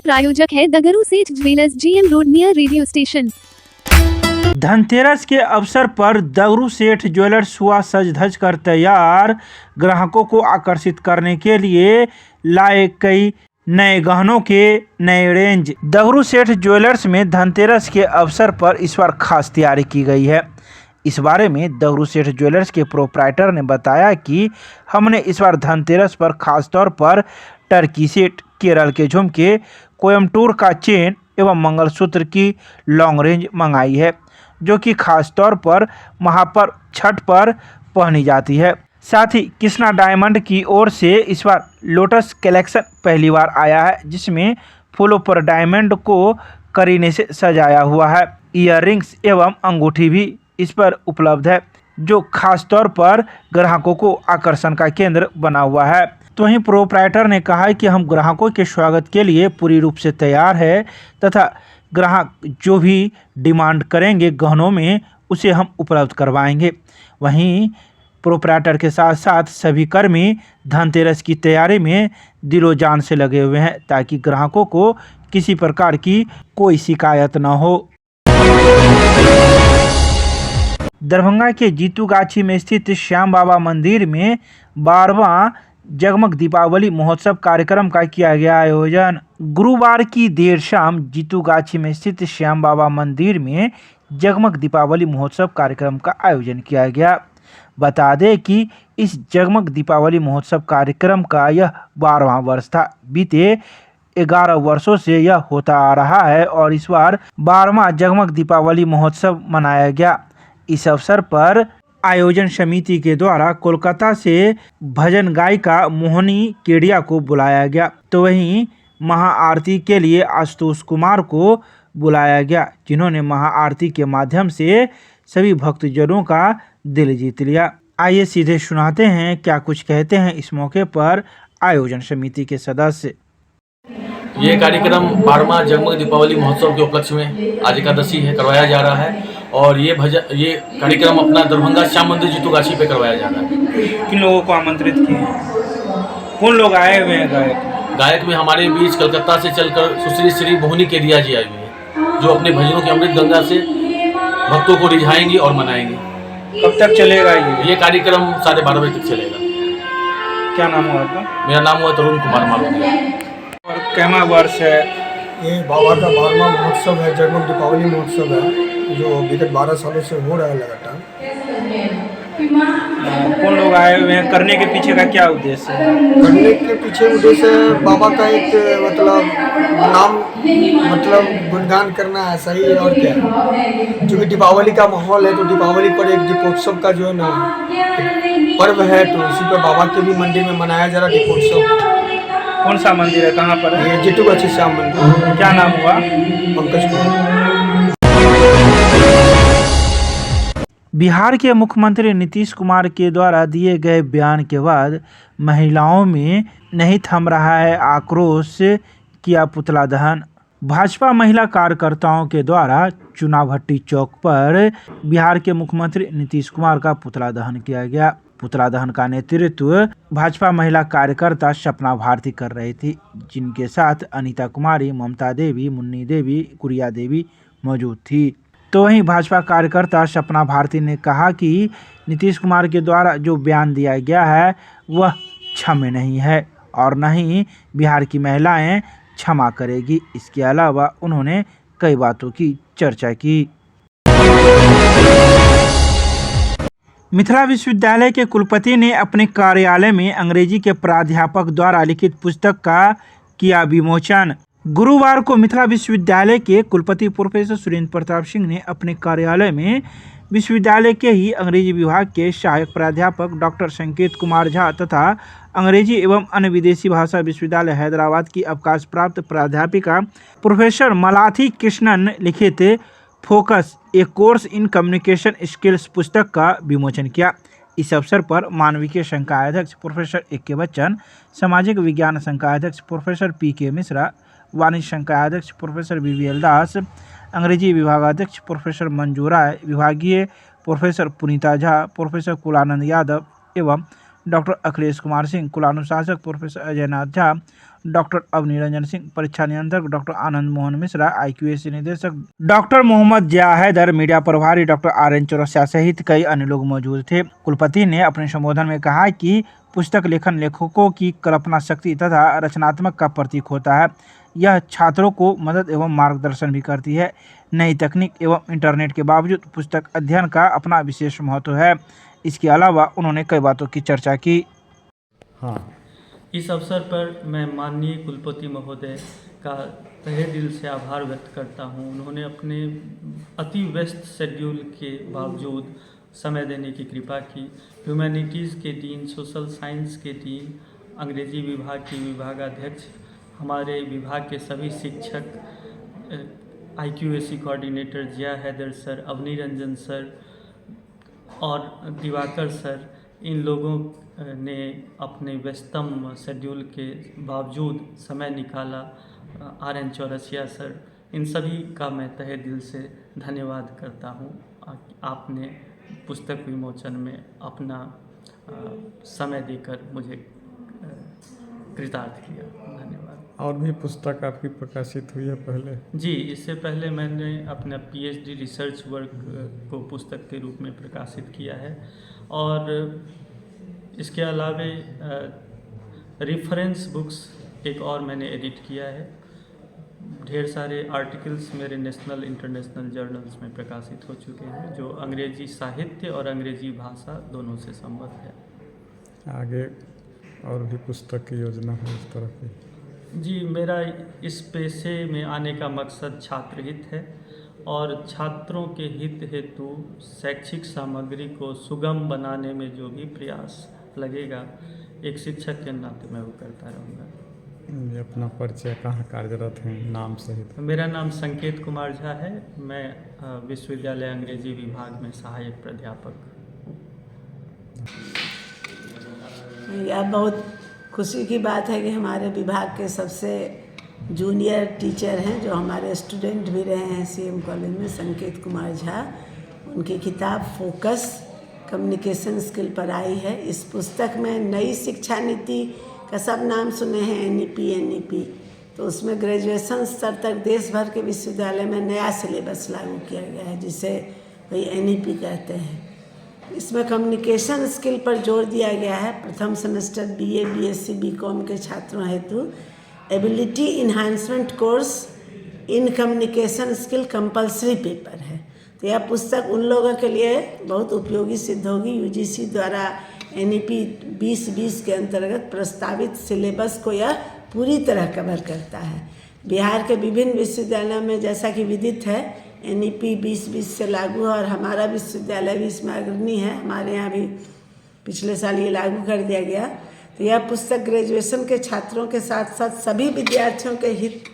प्रायोजक है दगरू सेठ jewellers, GM road near radio station. Dhanteras के अवसर पर दगरू सेठ ज्वेलर्स हुआ सज धज कर तैयार। ग्राहकों को आकर्षित करने के लिए लाए कई नए गहनों के नए रेंज। दगरू सेठ ज्वेलर्स में धनतेरस के अवसर पर इस बार खास तैयारी की गई है। इस बारे में दगरू सेठ ज्वेलर्स के प्रोप्राइटर ने बताया कि हमने इस बार धनतेरस पर खास तौर पर टर्की सेट, केरल के झुमके, कोयम्बटूर का चेन एवं मंगलसूत्र की लॉन्ग रेंज मंगाई है, जो कि खास तौर पर महापर्व छठ पर पहनी जाती है। साथ ही कृष्णा डायमंड की ओर से इस बार लोटस कलेक्शन पहली बार आया है, जिसमें फूलों पर डायमंड को करीने से सजाया हुआ है। ईयररिंग्स एवं अंगूठी भी इस पर उपलब्ध है, जो खास तौर पर ग्राहकों को आकर्षण का केंद्र बना हुआ है। तो वहीं प्रोप्राइटर ने कहा है कि हम ग्राहकों के स्वागत के लिए पूरी रूप से तैयार है तथा ग्राहक जो भी डिमांड करेंगे गहनों में, उसे हम उपलब्ध करवाएंगे। वहीं प्रोप्राइटर के साथ साथ सभी कर्मी धनतेरस की तैयारी में दिलो जान से लगे हुए हैं, ताकि ग्राहकों को किसी प्रकार की कोई शिकायत न हो। दरभंगा के जीतूगाछी में स्थित श्याम बाबा मंदिर में 12वां जगमग दीपावली महोत्सव कार्यक्रम का किया गया आयोजन। गुरुवार की देर शाम जीतूगाछी में स्थित श्याम बाबा मंदिर में जगमग दीपावली महोत्सव कार्यक्रम का आयोजन किया गया। बता दें कि इस जगमग दीपावली महोत्सव कार्यक्रम का यह 12वां वर्ष था। बीते 11 वर्षों से यह होता आ रहा है और इस बार 12वां जगमग दीपावली महोत्सव मनाया गया। इस अवसर पर आयोजन समिति के द्वारा कोलकाता से भजन गायिका मोहनी केडिया को बुलाया गया, तो वहीं महाआरती के लिए आशुतोष कुमार को बुलाया गया, जिन्होंने महाआरती के माध्यम से सभी भक्तजनों का दिल जीत लिया। आइए सीधे सुनाते हैं क्या कुछ कहते हैं इस मौके पर आयोजन समिति के सदस्य। ये कार्यक्रम 12वां जगमग दीपावली महोत्सव के उपलक्ष्य में आज एकादशी है करवाया जा रहा है और ये कार्यक्रम अपना दरभंगा श्याम मंदिर जीतूगाछी पे करवाया जा रहा है। किन लोगों को आमंत्रित किए हैं? कौन लोग आए हुए हैं? गायक में हमारे बीच कलकत्ता से चलकर सुश्री श्री मोहनी केडिया जी आई हुई है, जो अपने भजनों की अमृत गंगा से भक्तों को रिझाएंगी और मनाएंगी। कब तक चलेगा ये कार्यक्रम 12:30 बजे तक चलेगा। क्या नाम हुआ आपका? मेरा नाम हुआ तरुण कुमार मालूदिया। और कैमा वर्ष है? ये बाबा का 12वां महोत्सव है, जगमग दीपावली महोत्सव है, जो विगत 12 सालों से हो रहा है लगातार। कौन लोग आए हुए हैं? करने के पीछे का क्या उद्देश्य है? करने के पीछे उद्देश्य बाबा का एक नाम गुणगान करना है, सही है। और क्या, जो कि दीपावली का माहौल है, तो दीपावली पर एक दीपोत्सव का जो है ना पर्व है, तो उसी पर बाबा के भी मंदिर में मनाया जा रहा दीपोत्सव। कौन सा मंदिर है, कहाँ पर है? ये जीतूगाछी श्याम मंदिर। क्या नाम हुआ? पंकज कुमार। बिहार के मुख्यमंत्री नीतीश कुमार के द्वारा दिए गए बयान के बाद महिलाओं में नहीं थम रहा है आक्रोश, किया पुतला दहन। भाजपा महिला कार्यकर्ताओं के द्वारा चुनाव भट्टी चौक पर बिहार के मुख्यमंत्री नीतीश कुमार का पुतला दहन किया गया। पुतला दहन का नेतृत्व भाजपा महिला कार्यकर्ता सपना भारती कर रही थी, जिनके साथ अनीता कुमारी, ममता देवी, मुन्नी देवी, गुड़िया देवी मौजूद थी। तो वहीं भाजपा कार्यकर्ता सपना भारती ने कहा कि नीतीश कुमार के द्वारा जो बयान दिया गया है वह क्षम्य नहीं है और न ही बिहार की महिलाएं क्षमा करेगी। इसके अलावा उन्होंने कई बातों की चर्चा की। मिथिला विश्वविद्यालय के कुलपति ने अपने कार्यालय में अंग्रेजी के प्राध्यापक द्वारा लिखित पुस्तक का किया विमोचन। गुरुवार को मिथिला विश्वविद्यालय के कुलपति प्रोफेसर सुरेंद्र प्रताप सिंह ने अपने कार्यालय में विश्वविद्यालय के ही अंग्रेजी विभाग के सहायक प्राध्यापक डॉक्टर संकेत कुमार झा तथा अंग्रेजी एवं अन्य विदेशी भाषा विश्वविद्यालय हैदराबाद की अवकाश प्राप्त प्राध्यापिका प्रोफेसर मलाथी कृष्णन लिखित focus A course in communication skills पुस्तक का विमोचन किया। इस अवसर पर मानविकीय संकाय अध्यक्ष प्रोफेसर ए.के. बच्चन, सामाजिक विज्ञान संकाय अध्यक्ष प्रोफेसर पी.के. मिश्रा, वाणिज्य संकाय अध्यक्ष प्रोफेसर बी.वी.एल. दास, अंग्रेजी विभागाध्यक्ष प्रोफेसर मंजू राय, विभागीय प्रोफेसर पुनीता झा, प्रोफेसर कुलानंद यादव एवं doctor Akhilesh Kumar Singh, कुलानुशासक professor Ajay Nath Jha, doctor Avani Ranjan Singh, परीक्षा नियंत्रक डॉक्टर आनंद मोहन मिश्रा, IQAC निदेशक डॉक्टर मोहम्मद जिया हैदर, मीडिया प्रभारी डॉक्टर RN चौरसिया सहित कई अन्य लोग मौजूद थे। कुलपति ने अपने संबोधन में कहा कि पुस्तक लेखन लेखकों की कल्पना शक्ति तथा रचनात्मक का प्रतीक होता है। यह छात्रों को मदद एवं मार्गदर्शन भी करती है। नई तकनीक एवं इंटरनेट के बावजूद पुस्तक अध्ययन का अपना विशेष महत्व है। इसके अलावा उन्होंने कई बातों की चर्चा की। इस अवसर पर मैं माननीय कुलपति महोदय का तहे दिल से आभार व्यक्त करता हूं। उन्होंने अपने अति व्यस्त शेड्यूल के बावजूद समय देने की कृपा की। ह्यूमैनिटीज़ के डीन, सोशल साइंस के डीन, अंग्रेजी विभाग के विभागाध्यक्ष, हमारे विभाग के सभी शिक्षक, IQAC कोऑर्डिनेटर जिया हैदर सर, अवनी रंजन सर और दिवाकर सर, इन लोगों ने अपने व्यस्तम शेड्यूल के बावजूद समय निकाला। RN चौरसिया सर, इन सभी का मैं तहे दिल से धन्यवाद करता हूँ। आपने पुस्तक विमोचन में अपना समय देकर मुझे कृतार्थ किया। धन्यवाद। और भी पुस्तक आपकी प्रकाशित हुई है पहले? जी, इससे पहले मैंने अपना PhD रिसर्च वर्क को पुस्तक के रूप में प्रकाशित किया है और इसके अलावे रेफरेंस बुक्स एक और मैंने एडिट किया है। ढेर सारे आर्टिकल्स मेरे नेशनल इंटरनेशनल जर्नल्स में प्रकाशित हो चुके हैं जो अंग्रेजी साहित्य और अंग्रेजी भाषा दोनों से संबद्ध है। आगे और भी पुस्तक की योजना है इस तरह की? जी, मेरा इस पेशे में आने का मकसद छात्र हित है और छात्रों के हित हेतु शैक्षिक सामग्री को सुगम बनाने में जो भी प्रयास लगेगा, एक शिक्षक के नाते मैं वो करता रहूँगा। ये अपना परिचय, कहाँ कार्यरत हैं, नाम सहित? मेरा नाम संकेत कुमार झा है। मैं विश्वविद्यालय अंग्रेजी विभाग में सहायक प्राध्यापक हूँ। यह बहुत खुशी की बात है कि हमारे विभाग के सबसे जूनियर टीचर हैं, जो हमारे स्टूडेंट भी रहे हैं CM कॉलेज में, संकेत कुमार झा। उनकी किताब फोकस कम्युनिकेशन स्किल पर आई है। इस पुस्तक में नई शिक्षा नीति का सब नाम सुने हैं, NEP, तो उसमें ग्रेजुएशन स्तर तक देश भर के विश्वविद्यालय में नया सिलेबस लागू किया गया है, जिसे वही NEP कहते हैं। इसमें कम्युनिकेशन स्किल पर जोर दिया गया है। प्रथम सेमेस्टर BA, BSc, BCom के छात्रों हेतु ability enhancement course in communication skill compulsory paper है। तो यह पुस्तक उन लोगों के लिए बहुत उपयोगी सिद्ध होगी। UGC द्वारा NEP 2020 के अंतर्गत प्रस्तावित सिलेबस को यह पूरी तरह कवर करता है। बिहार के विभिन्न विश्वविद्यालयों में जैसा कि विदित है, NEP 2020 से लागू है और हमारा विश्वविद्यालय भी इसमें अग्रणी है। हमारे यहाँ भी पिछले साल ये लागू कर दिया गया। तो यह पुस्तक ग्रेजुएशन के छात्रों के साथ साथ सभी विद्यार्थियों के हित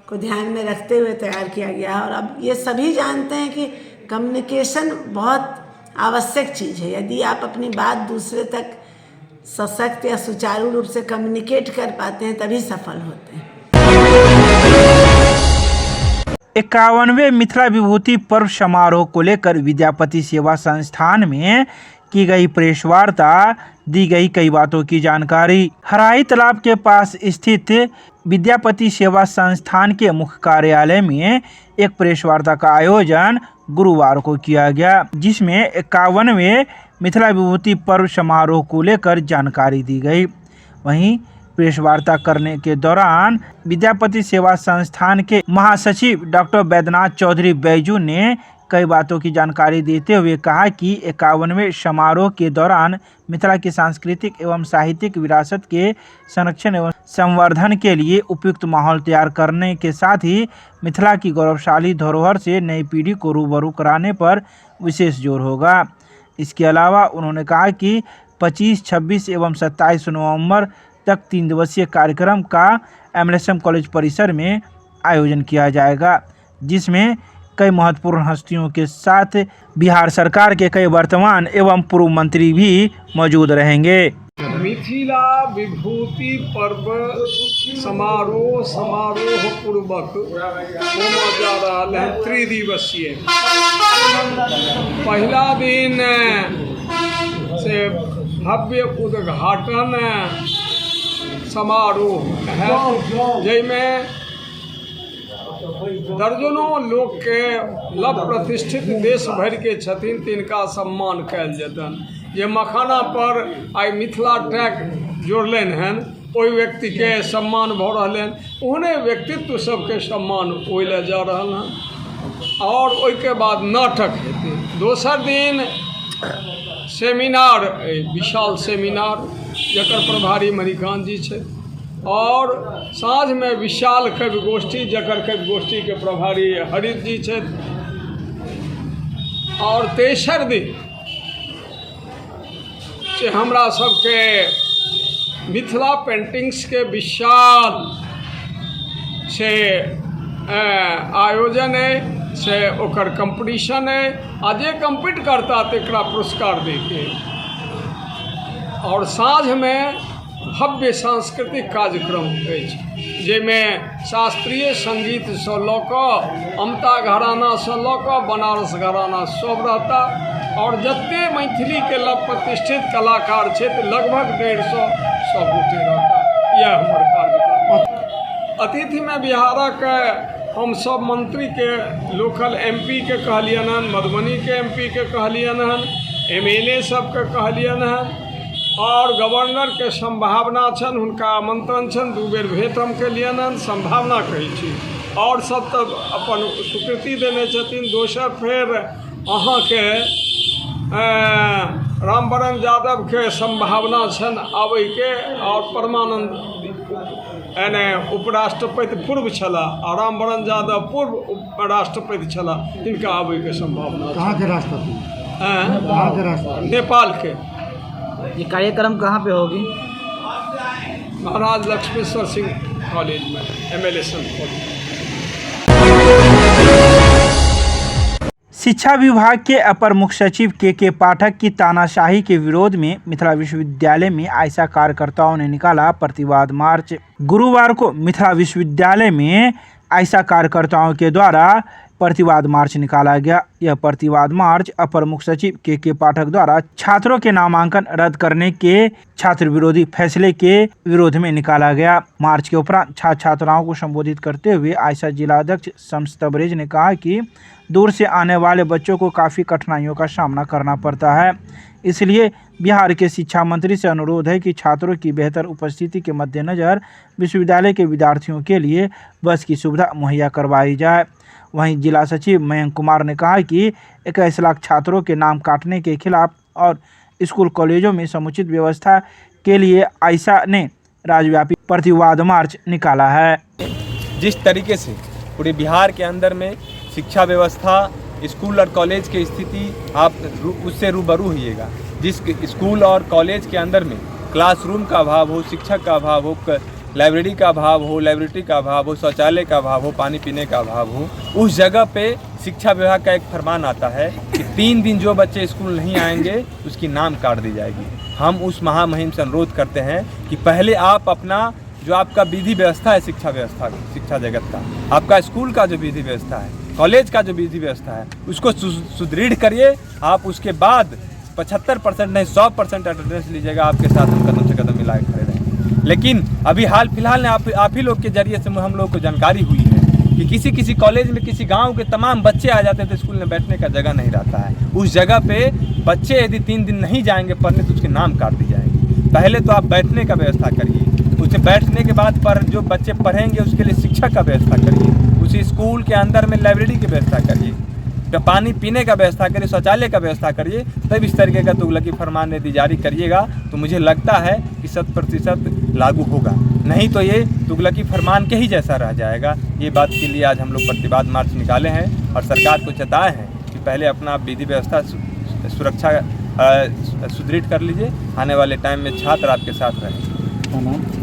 को ध्यान में रखते हुए तैयार किया गया है। और अब ये सभी जानते हैं कि कम्युनिकेशन बहुत आवश्यक चीज़ है। यदि आप अपनी बात दूसरे तक सशक्त या सुचारू रूप से कम्युनिकेट कर पाते हैं, तभी सफल होते हैं। 51वें मिथिला विभूति पर्व समारोह को लेकर विद्यापति सेवा संस्थान में की गई प्रेस वार्ता, दी गई कई बातों की जानकारी। हराही तालाब के पास स्थित विद्यापति सेवा संस्थान के मुख्य कार्यालय में एक प्रेस वार्ता का आयोजन गुरुवार को किया गया, जिसमें 51वें मिथिला विभूति पर्व समारोह को लेकर जानकारी दी गई। वहीं प्रेस वार्ता करने के दौरान विद्यापति सेवा संस्थान के महासचिव डॉक्टर वैद्यनाथ चौधरी बैजू ने कई बातों की जानकारी देते हुए कहा कि 51वें समारोह के दौरान मिथिला की सांस्कृतिक एवं साहित्यिक विरासत के संरक्षण एवं संवर्धन के लिए उपयुक्त माहौल तैयार करने के साथ ही मिथिला की गौरवशाली धरोहर से नई पीढ़ी को रूबरू कराने पर विशेष जोर होगा। इसके अलावा उन्होंने कहा कि 25, 26 एवं 27 नवंबर तक 3 दिवसीय कार्यक्रम का MLSM कॉलेज परिसर में आयोजन किया जाएगा, जिसमें कई महत्वपूर्ण हस्तियों के साथ बिहार सरकार के कई वर्तमान एवं पूर्व मंत्री भी मौजूद रहेंगे। मिथिला विभूति पर्व समारोह पूर्वक होने जा रहा है 3 दिवसीय। पहला दिन से भव्य उद्घाटन समारोह है जिसमें दर्जनों लोग के लव प्रतिष्ठित देश भर के छथिन तिनका सम्मान कयल जेतन। जे मखाना पर आई मिथिला टैग जोड़लन हन ओहि व्यक्ति के सम्मान भऽ रहलन, ओहने व्यक्तित्व सबके सम्मान ओइले जा रहल हन। और ओहिके बाद नाटक हेतै। दोसर दिन सेमिनार, विशाल सेमिनार जकर प्रभारी मणिकांत जी छै, और साँझ में विशाल कवि गोष्ठी जकर कवि गोष्ठी के प्रभारी हरित जी छै। और तेसर दिन से हमरा सबके मिथिला पेंटिंग्स के विशाल से आयोजन है, से ओकर कंपटीशन है। आ जे कम्पीट करता तकरा पुरस्कार देके, और साँझ में भव्य सांस्कृतिक कार्यक्रम अछि जाहिमें शास्त्रीय संगीत से लऽ कऽ अमता घराना से लऽ कऽ बनारस घराना सब रहता। और जते मैथिली के लव प्रतिष्ठित कलाकार छै लगभग 150 सब गोटे रहता। यह हमर कार्यक्रम। अतिथि में बिहारक हम सब मंत्री के लोकल MP के कहलियन हन, मधुबनी के MP के कहलियन हन, MLA सब के कहलियन हन, और गवर्नर के संभावना छन, हुनका आमंत्रण छन। 2 बेर भेंट हम केलियन हन, संभावना कहै छी। और सब तऽ अपन स्वीकृति देने छथिन। दोसर फेर अहाँके रामवरण यादव के संभावना छन आबै के, और परमानंद एने उपराष्ट्रपति पूर्व छला, और रामवरण यादव पूर्व उपराष्ट्रपति छला, हिनका आबै के संभावना। कहाँ के राष्ट्रपति? कहाँ के राष्ट्रपति? नेपाल के। ये कार्यक्रम कहाँ पे होगी? महाराज लक्ष्मेश्वर सिंह कॉलेज में, MLA कॉलेज। शिक्षा विभाग के अपर मुख्य सचिव के पाठक की तानाशाही के विरोध में मिथिला विश्वविद्यालय में आयशा कार्यकर्ताओं ने निकाला प्रतिवाद मार्च। गुरुवार को मिथिला विश्वविद्यालय में आयशा कार्यकर्ताओं के द्वारा प्रतिवाद मार्च निकाला गया। यह प्रतिवाद मार्च अपर मुख्य सचिव के पाठक द्वारा छात्रों के नामांकन रद्द करने के छात्र विरोधी फैसले के विरोध में निकाला गया। मार्च के उपरांत छात्र छात्राओं को संबोधित करते हुए आयशा जिलाध्यक्ष शम्स तबरेज ने कहा कि दूर से आने वाले बच्चों को काफ़ी कठिनाइयों का सामना करना पड़ता है, इसलिए बिहार के शिक्षा मंत्री से अनुरोध है कि छात्रों की बेहतर उपस्थिति के मद्देनज़र विश्वविद्यालय के विद्यार्थियों के लिए बस की सुविधा मुहैया करवाई जाए। वहीं जिला सचिव मयंक कुमार ने कहा कि 21 लाख छात्रों के नाम काटने के खिलाफ और स्कूल कॉलेजों में समुचित व्यवस्था के लिए आयशा ने राज्यव्यापी प्रतिवाद मार्च निकाला है। जिस तरीके से पूरे बिहार के अंदर में शिक्षा व्यवस्था, स्कूल और कॉलेज की स्थिति आप उससे रूबरू होइएगा। जिस स्कूल और कॉलेज के अंदर में क्लासरूम का अभाव हो, शिक्षक का अभाव हो, लाइब्रेरी का अभाव हो, लेबोरेटरी का अभाव हो, शौचालय का अभाव हो, पानी पीने का अभाव हो, उस जगह पे शिक्षा विभाग का एक फरमान आता है कि 3 दिन जो बच्चे स्कूल नहीं आएंगे उसकी नाम काट दी जाएगी। हम उस महामहिम से अनुरोध करते हैं कि पहले आप अपना जो आपका विधि व्यवस्था है शिक्षा व्यवस्था, शिक्षा जगत का, आपका स्कूल का जो विधि व्यवस्था है, कॉलेज का जो विधि व्यवस्था है, उसको सुदृढ़ करिए। आप उसके बाद 75% नहीं 100% अटेंडेंस लीजिएगा, आपके साथ हम कदम से कदम मिला के खड़े रहेंगे। लेकिन अभी हाल फिलहाल में आप ही लोग के जरिए से हम लोग को जानकारी हुई है कि किसी कॉलेज में किसी गांव के तमाम बच्चे आ जाते थे, स्कूल में बैठने का जगह नहीं रहता है। उस जगह पे बच्चे यदि 3 दिन नहीं जाएंगे पढ़ने तो उसके नाम काट दी जाएगी। पहले तो आप बैठने का व्यवस्था करिए, उससे बैठने के बाद पर जो बच्चे पढ़ेंगे उसके लिए शिक्षक का व्यवस्था करिए, उसी स्कूल के अंदर में लाइब्रेरी की व्यवस्था करिए, तो पानी पीने का व्यवस्था करिए, शौचालय का व्यवस्था करिए। तब इस तरीके का तुगलकी फरमान यदि जारी करिएगा तो मुझे लगता है कि 100% लागू होगा, नहीं तो ये तुगलकी फरमान के ही जैसा रह जाएगा। ये बात के लिए आज हम लोग प्रतिवाद मार्च निकाले हैं और सरकार को चेताए हैं कि पहले अपना विधि व्यवस्था सुरक्षा सुदृढ़ कर लीजिए, आने वाले टाइम में छात्र आपके साथ रहेंगे।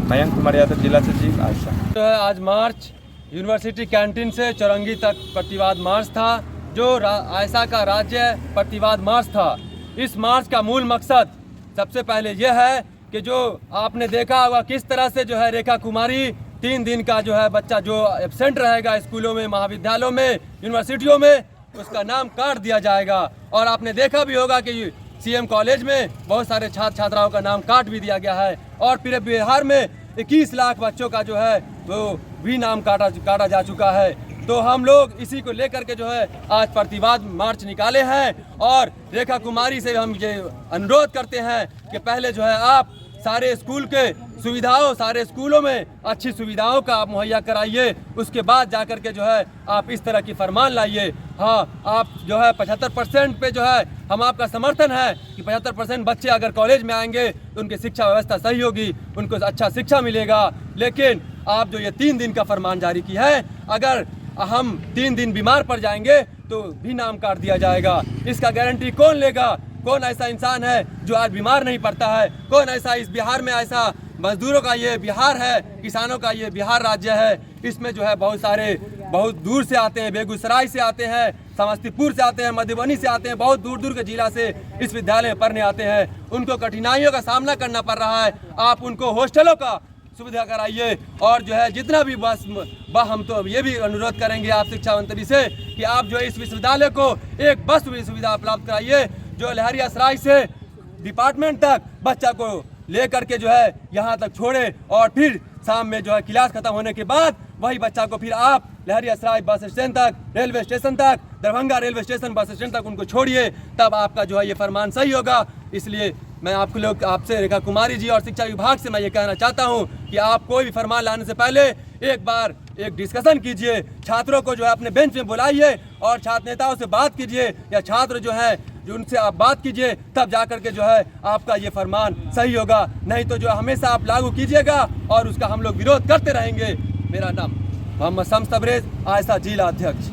मयंक कुमार यादव, जिला सचिव आयशा। आज मार्च यूनिवर्सिटी कैंटीन से चौरंगी तक प्रतिवाद मार्च था, जो आयशा का राज्य प्रतिवाद मार्च था। इस मार्च का मूल मकसद सबसे पहले यह है कि जो आपने देखा होगा किस तरह से जो है रेखा कुमारी 3 दिन का जो है बच्चा जो एब्सेंट रहेगा स्कूलों में, महाविद्यालयों में, यूनिवर्सिटियों में, उसका नाम काट दिया जाएगा। और आपने देखा भी होगा कि CM कॉलेज में बहुत सारे छात्र छात्राओं का नाम काट भी दिया गया है। और फिर बिहार में 21 लाख बच्चों का जो है वो भी नाम काटा जा चुका है। तो हम लोग इसी को लेकर के जो है आज प्रतिवाद मार्च निकाले हैं और रेखा कुमारी से हम ये अनुरोध करते हैं कि पहले जो है आप सारे स्कूल के सुविधाओं, सारे स्कूलों में अच्छी सुविधाओं का आप मुहैया कराइए, उसके बाद जाकर के जो है आप इस तरह की फरमान लाइए। हाँ, आप जो है 75% पे जो है हम आपका समर्थन है कि 75% बच्चे अगर कॉलेज में आएंगे तो उनकी शिक्षा व्यवस्था सही होगी, उनको अच्छा शिक्षा मिलेगा। लेकिन आप जो ये 3 दिन का फरमान जारी की है, अगर हम 3 दिन बीमार पड़ जाएंगे तो भी नाम काट दिया जाएगा। इसका गारंटी कौन लेगा? कौन ऐसा इंसान है जो आज बीमार नहीं पड़ता है? कौन ऐसा इस बिहार में ऐसा मजदूरों का ये बिहार है, किसानों का ये बिहार राज्य है? इसमें जो है बहुत सारे बहुत दूर से आते हैं, बेगूसराय से आते हैं, समस्तीपुर से आते हैं, मधुबनी से आते हैं, बहुत दूर दूर के जिला से इस विद्यालय में पढ़ने आते हैं। उनको कठिनाइयों का सामना करना पड़ रहा है। आप उनको हॉस्टलों का सुविधा कराइए और जो है जितना भी बस हम तो ये भी अनुरोध करेंगे आप शिक्षा मंत्री से कि आप जो है इस विश्वविद्यालय को एक बस सुविधा उपलब्ध कराइए जो लहरियासराय से डिपार्टमेंट तक बच्चा को ले करके जो है यहाँ तक छोड़े और फिर शाम में जो है क्लास खत्म होने के बाद वही बच्चा को फिर आप लहरियासराय बस स्टैंड तक, रेलवे स्टेशन तक, Darbhanga railway station bus stand तक उनको छोड़िए, तब आपका जो है ये फरमान सही होगा। इसलिए मैं आपसे रेखा कुमारी जी और शिक्षा विभाग से मैं ये कहना चाहता हूँ कि आप कोई भी फरमान लाने से पहले एक बार एक डिस्कशन कीजिए, छात्रों को जो है अपने बेंच में बुलाइए और छात्र नेताओं से बात कीजिए या छात्र जो है जो उनसे आप बात कीजिए, तब जाकर के जो है आपका ये फरमान सही होगा। नहीं तो जो हमेशा आप लागू कीजिएगा और उसका हम लोग विरोध करते रहेंगे। मेरा नाम मोहम्मद शम्स तबरेज, आयसा जिला अध्यक्ष।